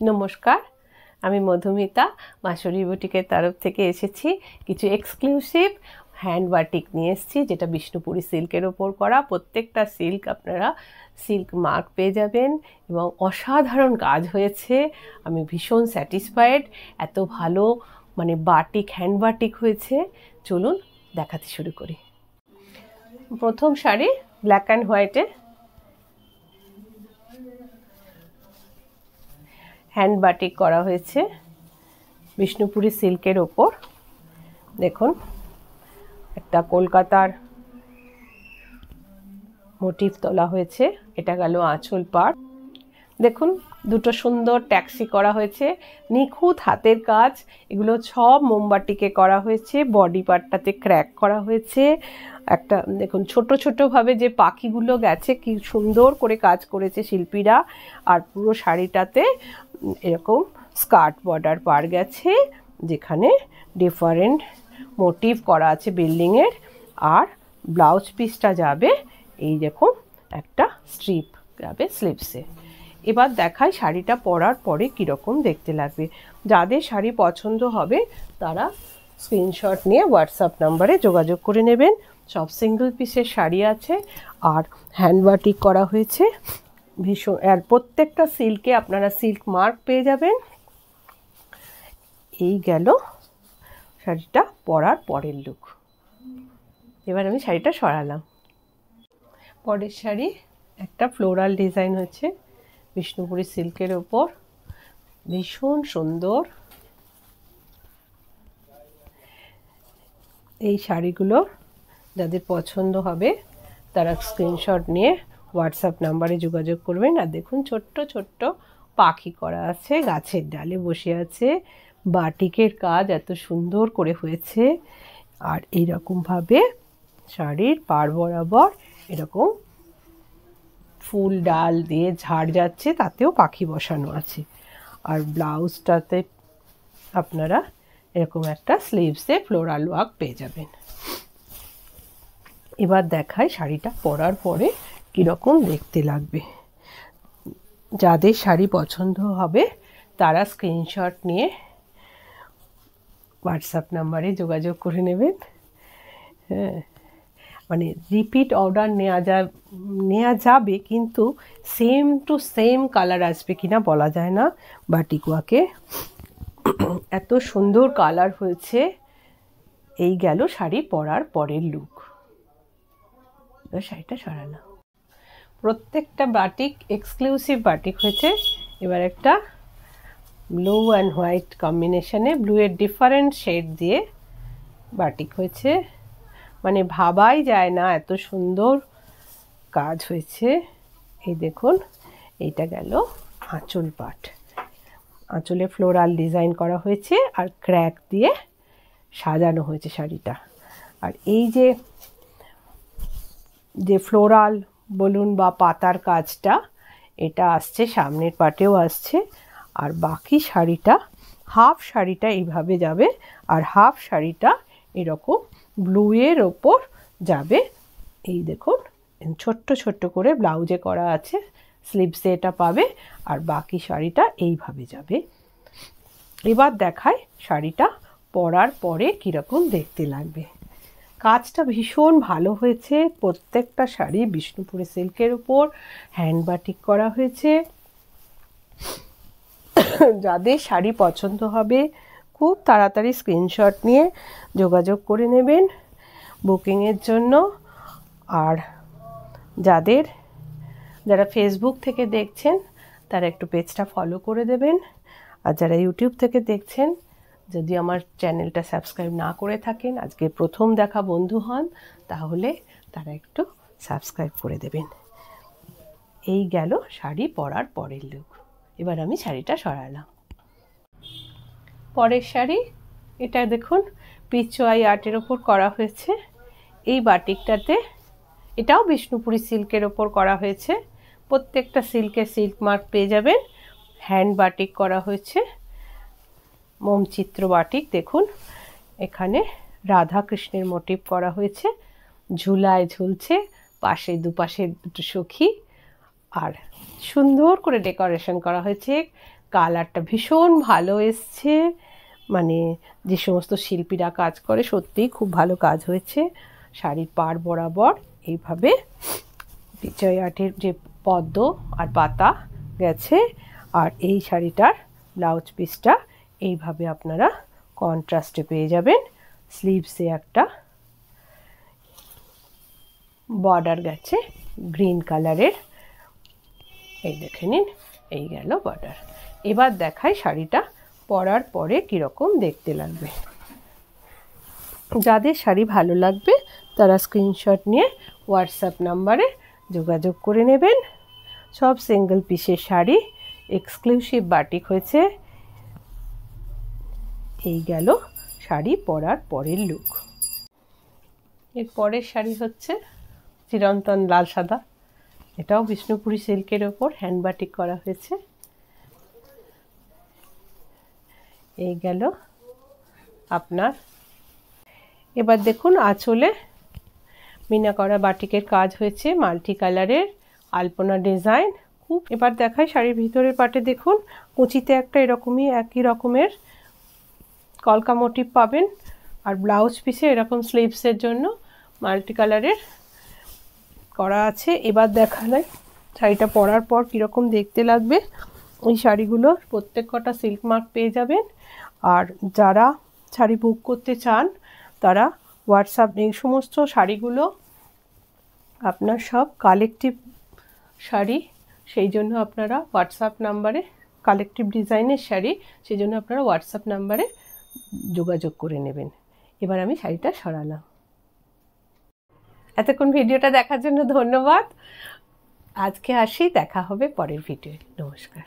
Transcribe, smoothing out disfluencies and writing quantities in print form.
নমস্কার, আমি মধুমিতা মাসুরি বুটিকের তরফ থেকে এসেছি। কিছু এক্সক্লুসিভ হ্যান্ড বাটিক নিয়ে এসেছি, যেটা বিষ্ণুপুরি সিল্কের ওপর করা। প্রত্যেকটা সিল্ক আপনারা সিল্ক মার্ক পেয়ে যাবেন এবং অসাধারণ কাজ হয়েছে। আমি ভীষণ স্যাটিসফাইড। এত ভালো বাটিক, হ্যান্ড বাটিক হয়েছে। চলুন দেখাতে শুরু করি। প্রথম শাড়ি ব্ল্যাক অ্যান্ড হোয়াইটে হ্যান্ড বাটিক করা হয়েছে বিষ্ণুপুরি সিল্কের ওপর। দেখুন, একটা কলকাতার মোটিভ তোলা হয়েছে। এটা গেল আঁচল পাড়। দেখুন, দুটো সুন্দর ট্যাক্সি করা হয়েছে, নিখুঁত হাতের কাজ। এগুলো সব মোমবাটিকে করা হয়েছে। বডি পার্টটাতে ক্র্যাক করা হয়েছে। একটা দেখুন, ছোট ছোটোভাবে যে পাখিগুলো গেছে, কি সুন্দর করে কাজ করেছে শিল্পীরা। আর পুরো শাড়িটাতে এরকম স্কার্ট বর্ডার পার গেছে, যেখানে ডিফারেন্ট মোটিভ করা আছে বিল্ডিংয়ের। আর ব্লাউজ পিসটা যাবে এই দেখুন, একটা স্ট্রিপ যাবে স্লিভসে। এবার দেখাই শাড়িটা পরার পরে কীরকম দেখতে লাগবে। যাদের শাড়ি পছন্দ হবে তারা স্ক্রিনশট নিয়ে হোয়াটসঅ্যাপ নাম্বারে যোগাযোগ করে নেবেন। সব সিঙ্গেল পিসের শাড়ি আছে আর হ্যান্ড বাটিক করা হয়েছে ভীষণ। আর প্রত্যেকটা সিল্কে আপনারা সিল্ক মার্ক পেয়ে যাবেন। এই গেল শাড়িটা পরার পরের লুক। এবার আমি শাড়িটা সরালাম। পরের শাড়ি একটা ফ্লোরাল ডিজাইন হচ্ছে বিষ্ণুপুরি সিল্কের ওপর, ভীষণ সুন্দর। এই শাড়িগুলো যাদের পছন্দ হবে তারা স্ক্রিনশট নিয়ে হোয়াটসঅ্যাপ নাম্বারে যোগাযোগ করবেন। আর দেখুন, ছোট্ট ছোট্ট পাখি করা আছে, গাছের ডালে বসে আছে। বাটিকের কাজ এত সুন্দর করে হয়েছে। আর এইরকমভাবে শাড়ির পাড় বরাবর এরকম ফুল ডাল দিয়ে ঝাড় যাচ্ছে, তাতেও পাখি বসানো আছে। আর ব্লাউজটাতে আপনারা এরকম একটা স্লিভসে ফ্লোরাল ওয়ার্ক পেয়ে যাবেন। এবার দেখাই শাড়িটা পরার পরে কীরকম দেখতে লাগবে। যাদের শাড়ি পছন্দ হবে তারা স্ক্রিনশট নিয়ে হোয়াটসঅ্যাপ নাম্বারে যোগাযোগ করে নেবেন। হ্যাঁ, রিপিট অর্ডার নেওয়া যাবে, কিন্তু সেম টু সেম কালার আসবে কিনা বলা যায় না। বাটিক ওয়ার্কে এত সুন্দর কালার হয়েছে। এই গেল শাড়ি পরার পরের লুক। শাড়িটা সরালাম। প্রত্যেকটা বাটিক এক্সক্লুসিভ বাটিক হয়েছে। এবার একটা ব্লু অ্যান্ড হোয়াইট কম্বিনেশনে, ব্লুয়ের ডিফারেন্ট শেড দিয়ে বাটিক হয়েছে। ভাবাই যায় না এত সুন্দর কাজ হয়েছে। এই দেখুন, এইটা গেল আঁচল পাট। আঁচলে ফ্লোরাল ডিজাইন করা হয়েছে আর ক্র্যাক দিয়ে সাজানো হয়েছে শাড়িটা। আর এই যে ফ্লোরাল বলুন বা পাতার কাজটা, এটা আসছে সামনের পাটেও আসছে। আর বাকি শাড়িটা, হাফ শাড়িটা এইভাবে যাবে আর হাফ শাড়িটা এরকম ব্লুয়ের ওপর যাবে। এই দেখুন, ছোট্ট ছোট্ট করে ব্লাউজে করা আছে, স্লিভসে এটা পাবে। আর বাকি শাড়িটা এইভাবে যাবে। এবার দেখায় শাড়িটা পরার পরে কীরকম দেখতে লাগবে। কাজটা ভীষণ ভালো হয়েছে। প্রত্যেকটা শাড়ি বিষ্ণুপুরি সিল্কের উপর হ্যান্ড বাটিক করা হয়েছে। যাদের শাড়ি পছন্দ হবে খুব তাড়াতাড়ি স্ক্রিনশট নিয়ে যোগাযোগ করে নেবেন বুকিংয়ের জন্য। আর যারা ফেসবুক থেকে দেখছেন তারা একটু পেজটা ফলো করে দেবেন। আর যারা ইউটিউব থেকে দেখছেন, যদি আমার চ্যানেলটা সাবস্ক্রাইব না করে থাকেন, আজকে প্রথম দেখা বন্ধু হন, তাহলে তারা একটু সাবস্ক্রাইব করে দেবেন। এই গেল শাড়ি পরার পরের লুক। এবার আমি শাড়িটা সরালাম। পরের শাড়ি এটা দেখুন, পিচওয়াই আর্টের ওপর করা হয়েছে। এই বাটিকটাতে এটাও বিষ্ণুপুরি সিল্কের ওপর করা হয়েছে। প্রত্যেকটা সিল্কে সিল্ক মার্ক পেয়ে যাবেন। হ্যান্ড বাটিক করা হয়েছে, মোমচিত্র বাটিক। দেখুন, এখানে রাধা কৃষ্ণের মোটিভ করা হয়েছে, ঝুলায় ঝুলছে, পাশে দুপাশে দুটো সখী। আর সুন্দর করে ডেকোরেশন করা হয়েছে, কালারটা ভীষণ ভালো এসছে, মানে যে সমস্ত শিল্পীরা কাজ করে সত্যিই খুব ভালো কাজ হয়েছে। শাড়ির পাড় বরাবর এইভাবে বিজয় আর্টের যে পদ্ম আর পাতা গেছে, আর এই শাড়িটার ব্লাউজ পিসটা এইভাবে আপনারা কন্ট্রাস্টে পেয়ে যাবেন। স্লিভসে একটা বর্ডার গেছে গ্রিন কালারের, এই দেখে নিন, এই গেল বর্ডার। এবার দেখাই শাড়িটা পরার পরে কীরকম দেখতে লাগবে। যাদের শাড়ি ভালো লাগবে তারা স্ক্রিনশট নিয়ে হোয়াটসঅ্যাপ নাম্বারে যোগাযোগ করে নেবেন। সব সিঙ্গেল পিসের শাড়ি, এক্সক্লুসিভ বাটিক হয়েছে। এই গেল শাড়ি পরার পরের লুক। এর পরের শাড়ি হচ্ছে চিরন্তন লাল সাদা, এটাও বিষ্ণুপুরি সিল্কের ওপর হ্যান্ড বাটিক করা হয়েছে। এই গেল আপনার। এবার দেখুন আঁচলে মিনা করা বাটিকের কাজ হয়েছে, মাল্টি কালারের আলপনা ডিজাইন খুব। এবার দেখায় শাড়ির ভিতরের পাটে দেখুন কুচিতে একটা এরকমই একই রকমের কলকা মোটিভ পাবেন, আর ব্লাউজ পিসে এরকম স্লিভসের জন্য মাল্টি কালারের করা আছে। এবার দেখালে শাড়িটা পরার পর কীরকম দেখতে লাগবে। এই শাড়িগুলো প্রত্যেক কটা সিল্ক মার্ক পেয়ে যাবেন। আর যারা শাড়ি বুক করতে চান তারা হোয়াটসঅ্যাপ, এই সমস্ত শাড়িগুলো আপনার সব কালেকটিভ শাড়ি, সেই জন্য আপনারা হোয়াটসঅ্যাপ নাম্বারে, কালেকটিভ ডিজাইনের শাড়ি, সেই জন্য আপনারা হোয়াটসঅ্যাপ নাম্বারে যোগাযোগ করে নেবেন। এবার আমি শাড়িটা সরালাম। এতক্ষণ ভিডিওটা দেখার জন্য ধন্যবাদ। আজকে আসি, দেখা হবে পরের ভিডিওয়ে। নমস্কার।